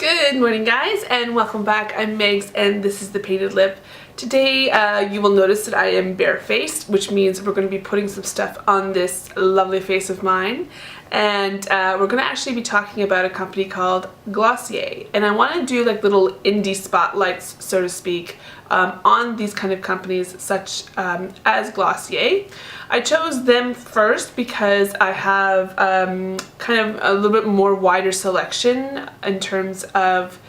Good morning, guys, and welcome back. I'm Megs, and this is the Painted Lip. Today you will notice that I am barefaced, which means we're going to be putting some stuff on this lovely face of mine. And we're going to actually be talking about a company called Glossier. And I want to do like little indie spotlights, so to speak, on these kind of companies such as Glossier. I chose them first because I have kind of a little bit more wider selection in terms of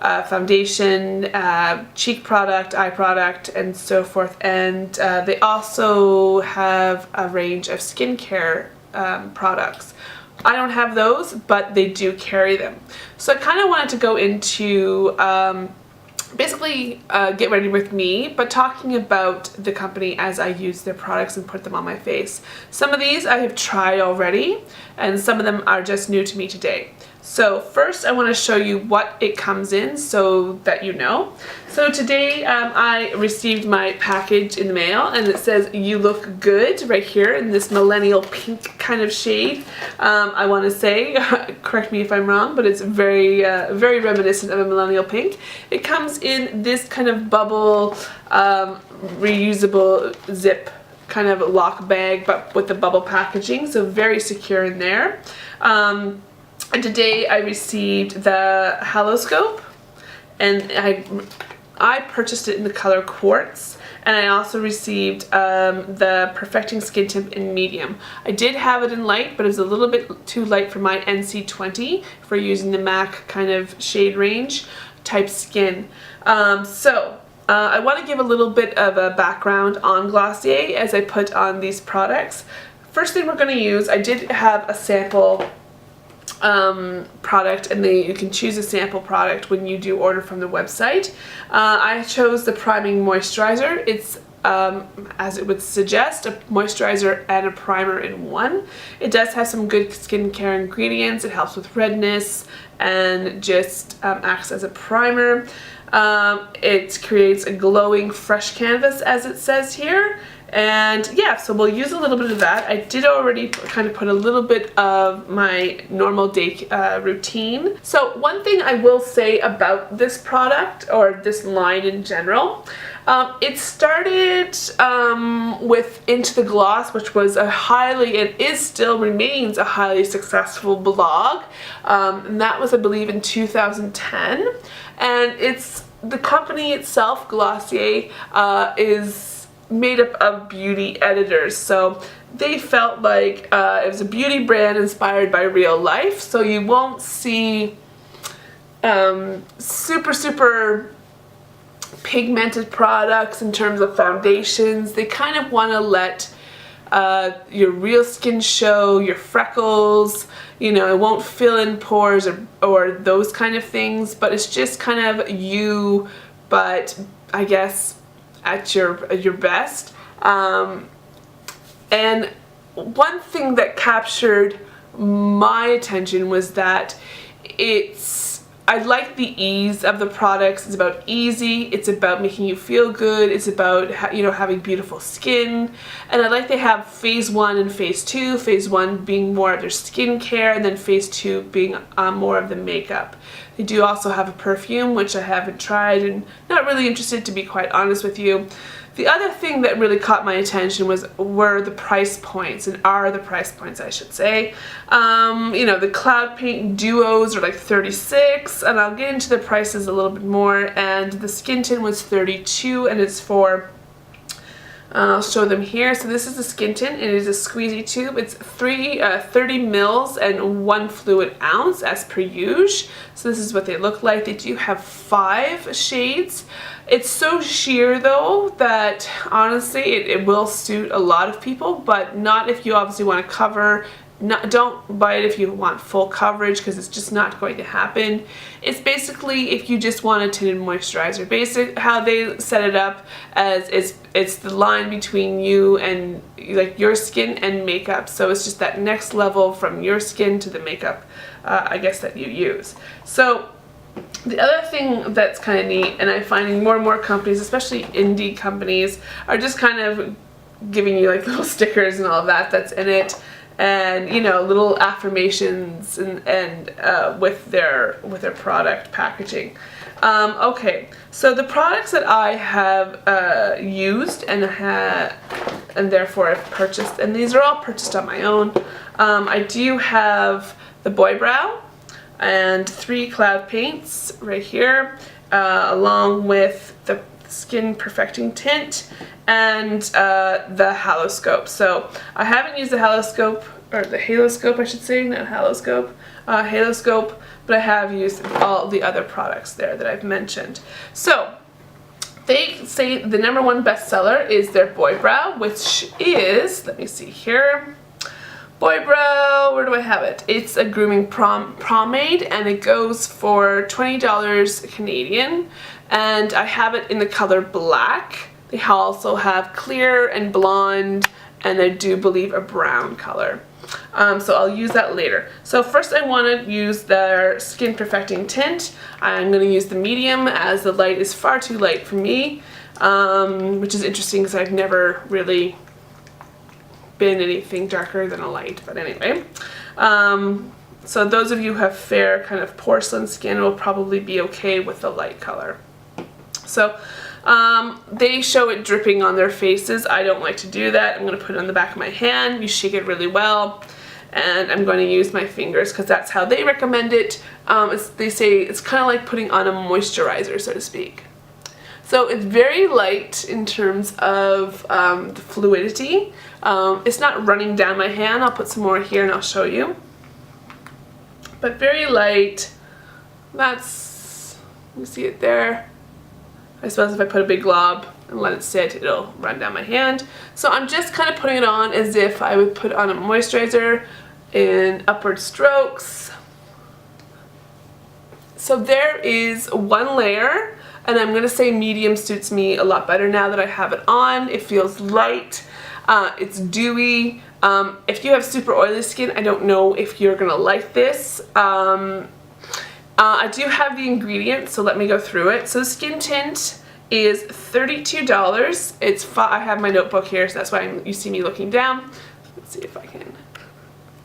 foundation, cheek product, eye product, and so forth. And they also have a range of skincare products. I don't have those, but they do carry them. So I kind of wanted to go into basically get ready with me, but talking about the company as I use their products and put them on my face. Some of these I have tried already, and some of them are just new to me today. So first I want to show you what it comes in so that you know. So today I received my package in the mail, and it says "You look good" right here in this millennial pink kind of shade. I want to say, correct me if I'm wrong, but it's very very reminiscent of a millennial pink. It comes in this kind of bubble reusable zip kind of lock bag, but with the bubble packaging, so very secure in there. And today I received the Haloscope, and I purchased it in the color Quartz, and I also received the Perfecting Skin tip in medium. I did have it in light, but it was a little bit too light for my NC20 for using the MAC kind of shade range type skin. I want to give a little bit of a background on Glossier as I put on these products. First thing we're going to use, I did have a sample product, and you can choose a sample product when you do order from the website. I chose the priming moisturizer. It's as it would suggest, a moisturizer and a primer in one. It does have some good skincare ingredients. It helps with redness and just acts as a primer. It creates a glowing fresh canvas, as it says here. And yeah, so we'll use a little bit of that. I did already kind of put a little bit of my normal day routine. So one thing I will say about this product, or this line in general, it started with Into the Gloss, which was it still remains a highly successful blog. And that was, I believe, in 2010. And the company itself, Glossier, is made up of beauty editors, so they felt like it was a beauty brand inspired by real life, so you won't see super pigmented products in terms of foundations. They kind of want to let your real skin show, your freckles, you know, it won't fill in pores or those kind of things, but it's just kind of you, but I guess at your best. And one thing that captured my attention was that I like the ease of the products. It's about easy, it's about making you feel good, it's about, you know, having beautiful skin. And I like they have phase 1 and phase 2, phase 1 being more of their skincare, and then phase 2 being more of the makeup. They do also have a perfume, which I haven't tried and not really interested, to be quite honest with you. The other thing that really caught my attention were the price points, and are the price points, I should say. You know, the Cloud Paint Duos are like $36, and I'll get into the prices a little bit more. And the Skin Tint was $32, and it's for, I'll show them here. So this is the Skin Tint. It is a squeezy tube. It's 30 mils and 1 fluid ounce as per usual. So this is what they look like. They do have 5 shades. It's so sheer though that honestly it will suit a lot of people, but not if you obviously want to cover. Don't buy it if you want full coverage, because it's just not going to happen. It's basically if you just want a tinted moisturizer. Basic how they set it up as it's the line between you and like your skin and makeup. So it's just that next level from your skin to the makeup, I guess, that you use. So the other thing that's kind of neat, and I'm finding more and more companies, especially indie companies, are just kind of giving you like little stickers and all of that that's in it. and you know, little affirmations and with their product packaging. Okay, so the products that I have used and therefore I've purchased, and these are all purchased on my own. I do have the Boy Brow and 3 cloud paints right here, along with the Skin Perfecting Tint and the Haloscope. So I haven't used the Haloscope, or the Haloscope I should say, not Haloscope, Haloscope, but I have used all the other products there that I've mentioned. So they say the #1 bestseller is their Boy Brow, which is, let me see here, Boy Brow, where do I have it? It's a grooming pomade, and it goes for $20 Canadian, and I have it in the color black. They also have clear and blonde, and I do believe a brown color. So I'll use that later. So first I want to use their Skin Perfecting Tint. I'm going to use the medium as the light is far too light for me, which is interesting because I've never really been anything darker than a light, but anyway. So those of you who have fair kind of porcelain skin will probably be okay with the light color. So they show it dripping on their faces. I don't like to do that. I'm going to put it on the back of my hand. You shake it really well, and I'm going to use my fingers because that's how they recommend it. They say it's kind of like putting on a moisturizer, so to speak. So it's very light in terms of the fluidity. It's not running down my hand. I'll put some more here and I'll show you. But very light. That's, you see it there. I suppose if I put a big glob and let it sit, it'll run down my hand. So I'm just kind of putting it on as if I would put on a moisturizer in upward strokes. So there is 1 layer, and I'm going to say medium suits me a lot better now that I have it on. It feels light, it's dewy. If you have super oily skin, I don't know if you're going to like this. I do have the ingredients, so let me go through it. So the skin tint is $32. I have my notebook here, so that's why you see me looking down. Let's see if I can.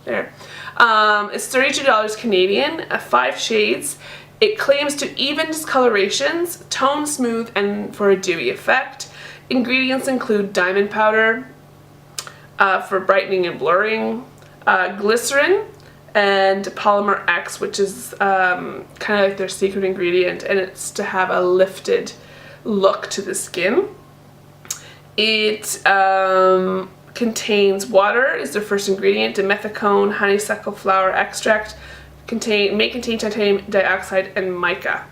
There. It's $32 Canadian, 5 shades. It claims to even discolorations, tone smooth, and for a dewy effect. Ingredients include diamond powder for brightening and blurring, glycerin, and polymer X, which is kind of like their secret ingredient, and it's to have a lifted look to the skin. It contains water is the first ingredient, dimethicone, honeysuckle flower extract, may contain titanium dioxide, and mica.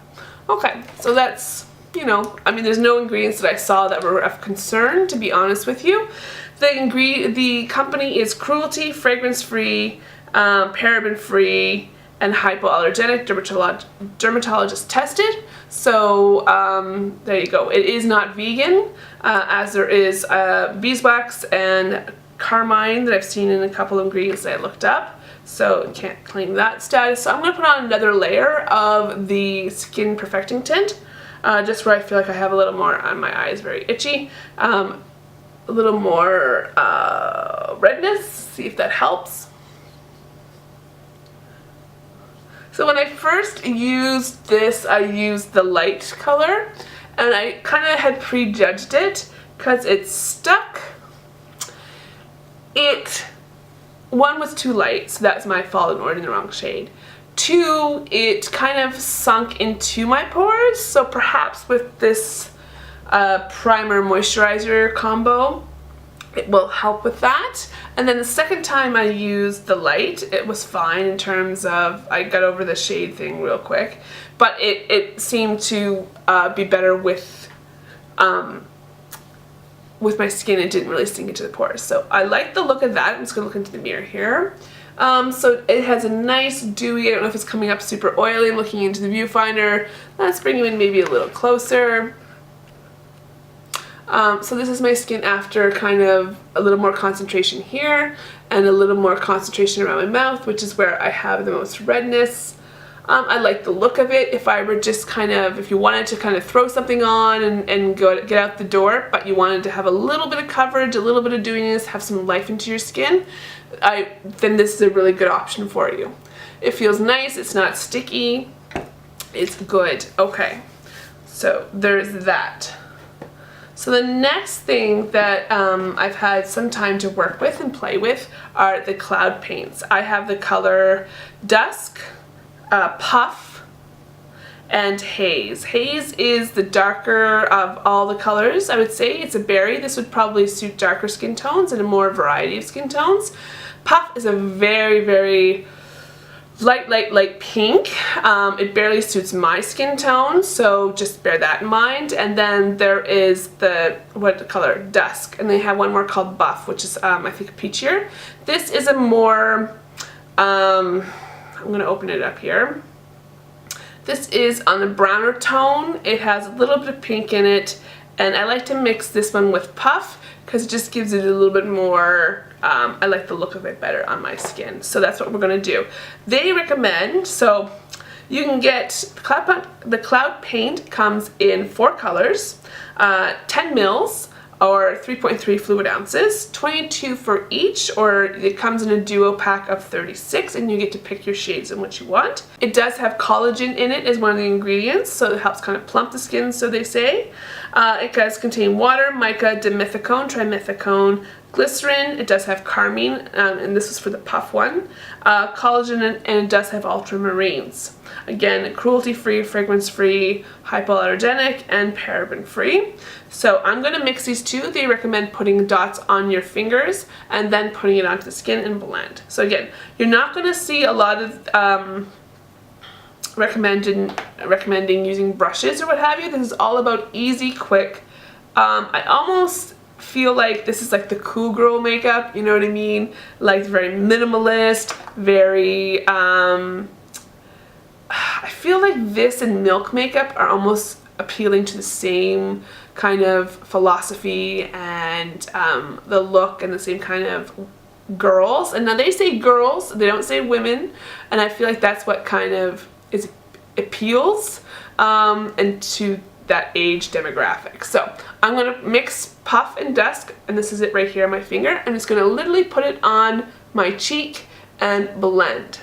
Okay, so that's, you know, I mean, there's no ingredients that I saw that were of concern, to be honest with you. The company is cruelty, fragrance-free, paraben-free, and hypoallergenic, dermatologist tested. So there you go. It is not vegan, as there is beeswax and carmine that I've seen in a couple of ingredients that I looked up. So you can't claim that status. So I'm going to put on another layer of the Skin Perfecting Tint, just where I feel like I have a little more on my eyes, very itchy. A little more redness, see if that helps. So when I first used this, I used the light color, and I kind of had prejudged it because it stuck. One was too light, so that's my fault in ordering the wrong shade. 2, it kind of sunk into my pores, so perhaps with this primer moisturizer combo it will help with that. And then the second time I used the light, it was fine in terms of, I got over the shade thing real quick, but it seemed to be better with my skin. It didn't really sink into the pores, so I like the look of that. I'm just gonna look into the mirror here. So it has a nice dewy, I don't know if it's coming up super oily. I'm looking into the viewfinder. Let's bring you in maybe a little closer. So this is my skin after kind of a little more concentration here and a little more concentration around my mouth, which is where I have the most redness. I like the look of it. If I were just kind of, if you wanted to kind of throw something on and get out the door, but you wanted to have a little bit of coverage, a little bit of dewiness, have some life into your skin, then this is a really good option for you. It feels nice, it's not sticky, it's good. Okay, so there's that. So the next thing that I've had some time to work with and play with are the cloud paints. I have the color Dusk, Puff, and Haze. Haze is the darker of all the colors, I would say. It's a berry. This would probably suit darker skin tones and a more variety of skin tones. Puff is a very, very light pink. It barely suits my skin tone, so just bear that in mind. And then there is the, what color? Dusk. And they have one more called Buff, which is, I think, peachier. This is a more, I'm going to open it up here. This is on the browner tone. It has a little bit of pink in it, and I like to mix this one with Puff because it just gives it a little bit more, I like the look of it better on my skin. So that's what we're going to do. They recommend, so you can get, the cloud paint comes in 4 colors, 10 mils, or 3.3 fluid ounces, 22 for each, or it comes in a duo pack of 36, and you get to pick your shades and what you want. It does have collagen in it as one of the ingredients, so it helps kind of plump the skin, so they say. It does contain water, mica, dimethicone, trimethicone, glycerin. It does have carmine, and this is for the Puff one, collagen, and it does have ultramarines. Again, cruelty-free, fragrance-free, hypoallergenic, and paraben-free. So I'm going to mix these two. They recommend putting dots on your fingers and then putting it onto the skin and blend. So again, you're not going to see a lot of recommending using brushes or what have you. This is all about easy, quick. I almost feel like this is like the cool girl makeup, you know what I mean? Like very minimalist, very, I feel like this and Milk makeup are almost appealing to the same kind of philosophy and the look and the same kind of girls. And now they say girls, they don't say women, and I feel like that's what kind of appeals and to that age demographic. So I'm going to mix Puff and Dusk, and this is it right here on my finger. I'm just going to literally put it on my cheek and blend.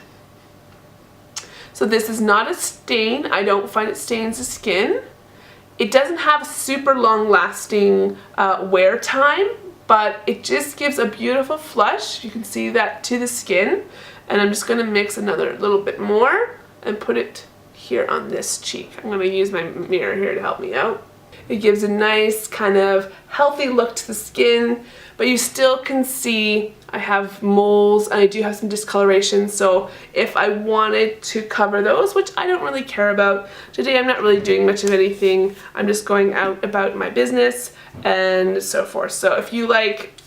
So this is not a stain. I don't find it stains the skin. It doesn't have super long lasting wear time, but it just gives a beautiful flush. You can see that to the skin. And I'm just going to mix another little bit more and put it here on this cheek. I'm going to use my mirror here to help me out. It gives a nice kind of healthy look to the skin, but you still can see I have moles and I do have some discoloration, so if I wanted to cover those, which I don't really care about, today I'm not really doing much of anything, I'm just going out about my business and so forth. So if you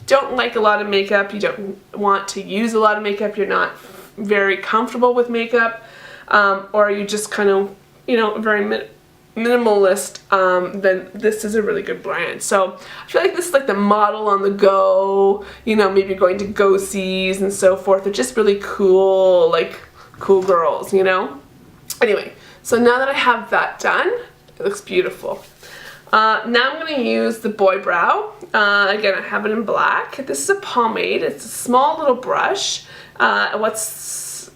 don't like a lot of makeup, you don't want to use a lot of makeup, you're not very comfortable with makeup, or you just kind of, very minimalist, then this is a really good brand. So I feel like this is like the model on the go, maybe going to go-sees and so forth. They're just really cool, like cool girls, Anyway, so now that I have that done, it looks beautiful. Now I'm going to use the Boy Brow. Again, I have it in black. This is a pomade. It's a small little brush. It's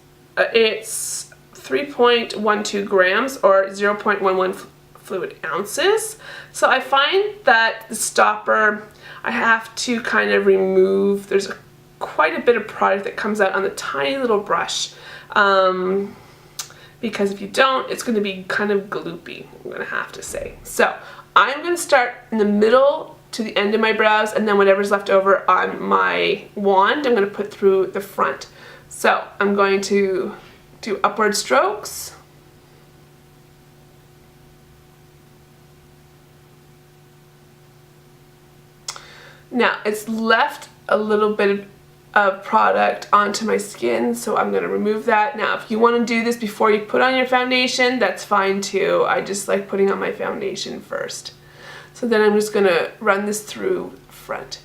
3.12 grams or 0.11 fluid ounces. So I find that the stopper, I have to kind of remove, there's quite a bit of product that comes out on the tiny little brush. Because if you don't, it's going to be kind of gloopy, I'm going to have to say. So I'm going to start in the middle to the end of my brows, and then whatever's left over on my wand, I'm going to put through the front. So I'm going to do upward strokes. Now it's left a little bit of product onto my skin, so I'm going to remove that. Now if you want to do this before you put on your foundation, that's fine too. I just like putting on my foundation first. So then I'm just going to run this through front.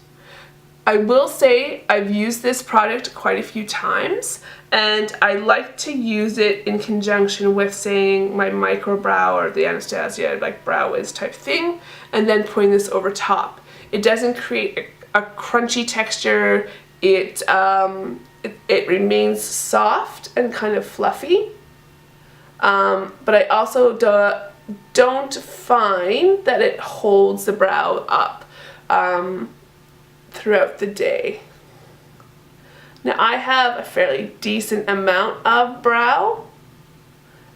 I will say I've used this product quite a few times, and I like to use it in conjunction with saying my micro brow or the Anastasia like brow wiz type thing, and then putting this over top. It doesn't create a crunchy texture. It remains soft and kind of fluffy, but I also don't find that it holds the brow up throughout the day. Now I have a fairly decent amount of brow,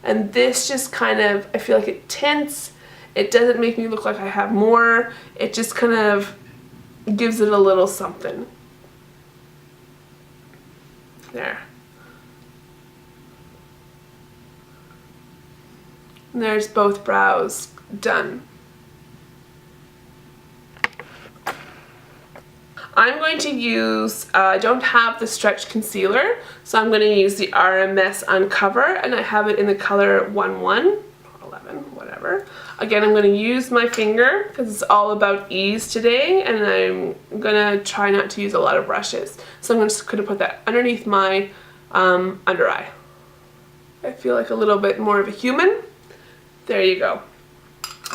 and this just kind of, I feel like it tints. It doesn't make me look like I have more. It just kind of gives it a little something. There. And there's both brows done. I'm going to use, I don't have the stretch concealer, so I'm going to use the RMS Uncover, and I have it in the color 11 or 11, whatever. Again, I'm going to use my finger because it's all about ease today, and I'm going to try not to use a lot of brushes. So I'm just going to put that underneath my under eye. I feel like a little bit more of a human. There you go.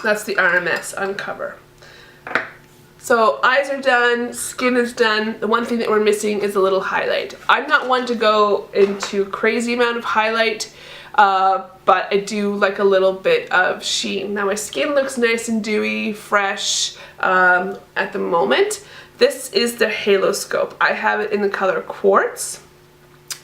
That's the RMS Uncover. So eyes are done, skin is done. The one thing that we're missing is a little highlight. I'm not one to go into crazy amount of highlight, but I do like a little bit of sheen. Now my skin looks nice and dewy, fresh at the moment. This is the Haloscope. I have it in the color Quartz,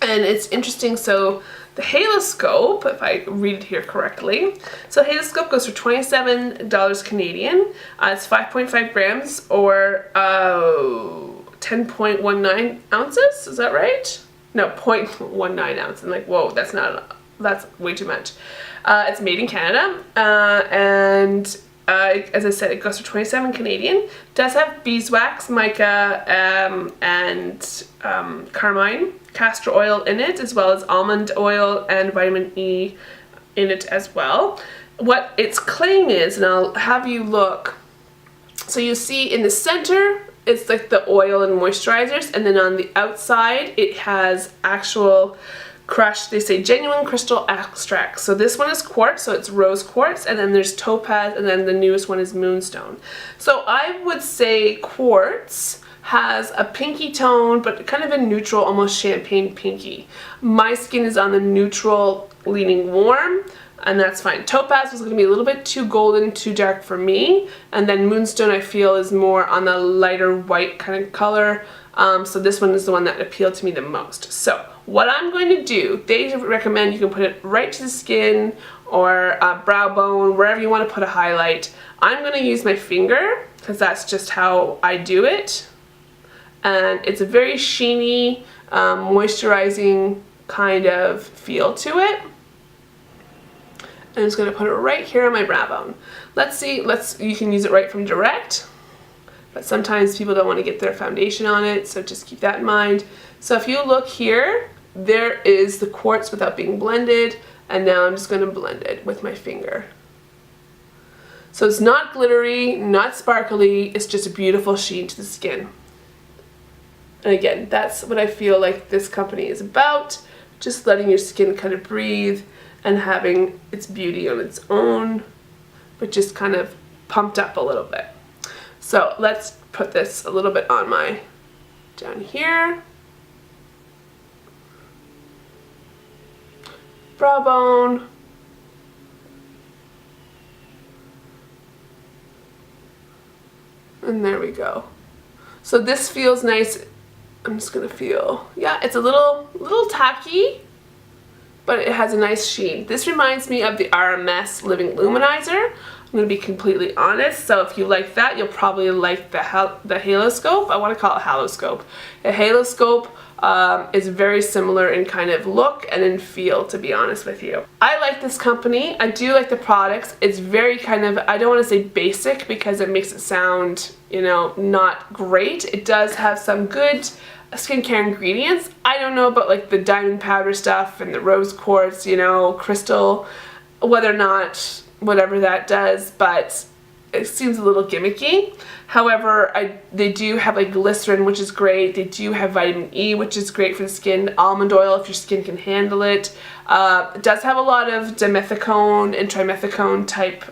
and it's interesting. So the Haloscope, if I read it here correctly, so Haloscope goes for $27 Canadian. It's 5.5 grams or 10.19 ounces. Is that right? No, 0.19 ounces. I'm like, whoa, that's way too much. It's made in Canada, and as I said, it goes for 27 Canadian. It does have beeswax, mica, and carmine castor oil in it, as well as almond oil and vitamin E in it as well. What its claim is, and I'll have you look, so you see in the center it's like the oil and moisturizers, and then on the outside it has actual crushed, they say genuine crystal extract. So this one is quartz, so it's rose quartz, and then there's topaz, and then the newest one is moonstone. So I would say quartz has a pinky tone, but kind of a neutral, almost champagne pinky. My skin is on the neutral, leaning warm, and that's fine. Topaz was going to be a little bit too golden, too dark for me, and then moonstone I feel is more on the lighter white kind of color. So this one is the one that appealed to me the most. So what I'm going to do, they recommend you can put it right to the skin or brow bone, wherever you want to put a highlight. I'm going to use my finger because that's just how I do it. And it's a very sheeny, moisturizing kind of feel to it. I'm just going to put it right here on my brow bone. Let's see, you can use it right from direct, but sometimes people don't want to get their foundation on it, so just keep that in mind. So if you look here, there is the quartz without being blended, and now I'm just going to blend it with my finger. So it's not glittery, not sparkly, it's just a beautiful sheen to the skin. And again, that's what I feel like this company is about, just letting your skin kind of breathe and having its beauty on its own, but just kind of pumped up a little bit. So let's put this a little bit on my, down here, brow bone, and there we go. So this feels nice. I'm just gonna feel, yeah, it's a little tacky, but it has a nice sheen. This reminds me of the RMS Living Luminizer. I'm going to be completely honest, so if you like that, you'll probably like the Haloscope. I want to call it Haloscope. The Haloscope is very similar in kind of look and in feel, to be honest with you. I like this company. I do like the products. It's very kind of, I don't want to say basic because it makes it sound, you know, not great. It does have some good skincare ingredients. I don't know about like the diamond powder stuff and the rose quartz, you know, crystal, whether or not, whatever that does, but it seems a little gimmicky. However, they do have like glycerin, which is great. They do have vitamin E, which is great for the skin. Almond oil, if your skin can handle it. It does have a lot of dimethicone and trimethicone type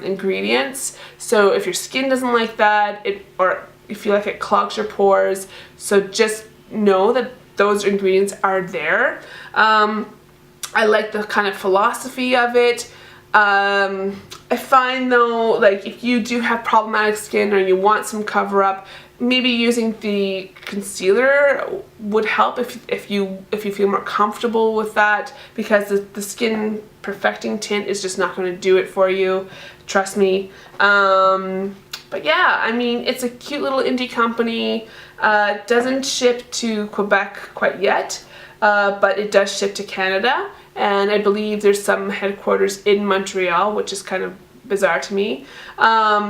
ingredients. So if your skin doesn't like that, or you feel like it clogs your pores, so just know that those ingredients are there. I like the kind of philosophy of it. I find though, like if you do have problematic skin or you want some cover up, maybe using the concealer would help if you feel more comfortable with that, because the Skin Perfecting tint is just not going to do it for you, trust me. But yeah, I mean, it's a cute little indie company. Doesn't ship to Quebec quite yet, but it does ship to Canada, and I believe there's some headquarters in Montreal, which is kind of bizarre to me.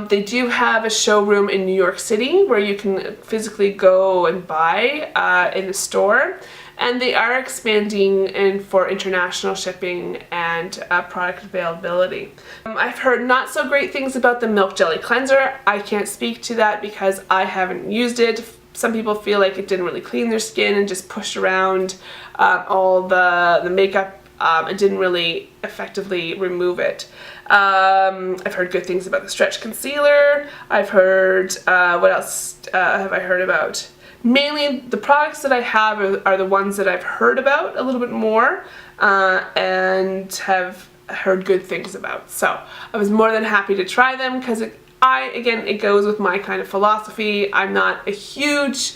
They do have a showroom in New York City where you can physically go and buy in the store, and they are expanding for international shipping and product availability. I've heard not so great things about the Milk Jelly Cleanser. I can't speak to that because I haven't used it. Some people feel like it didn't really clean their skin and just pushed around all the makeup. It didn't really effectively remove it. I've heard good things about the Stretch Concealer. I've heard, what else have I heard about? Mainly the products that I have are the ones that I've heard about a little bit more and have heard good things about. So I was more than happy to try them because again, it goes with my kind of philosophy. I'm not a huge,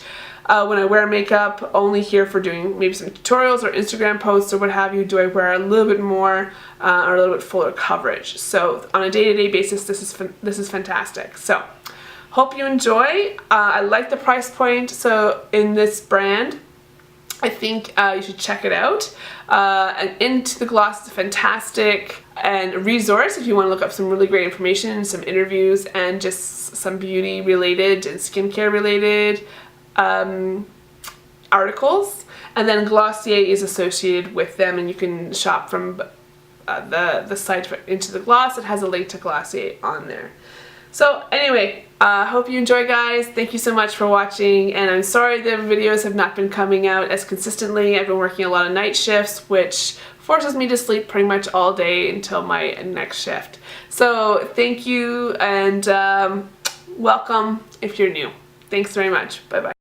when I wear makeup, only here for doing maybe some tutorials or Instagram posts or what have you, do I wear a little bit more or a little bit fuller coverage. So on a day-to-day basis, this is fantastic. So hope you enjoy. I like the price point, so in this brand, I think you should check it out. And Into the Gloss is a fantastic and resource if you want to look up some really great information, some interviews, and just some beauty related and skincare related articles. And then Glossier is associated with them, and you can shop from the site for Into the Gloss. It has a link to Glossier on there. So anyway, hope you enjoy, guys. Thank you so much for watching, and I'm sorry the videos have not been coming out as consistently. I've been working a lot of night shifts, which forces me to sleep pretty much all day until my next shift. So thank you, and welcome if you're new. Thanks very much. Bye-bye.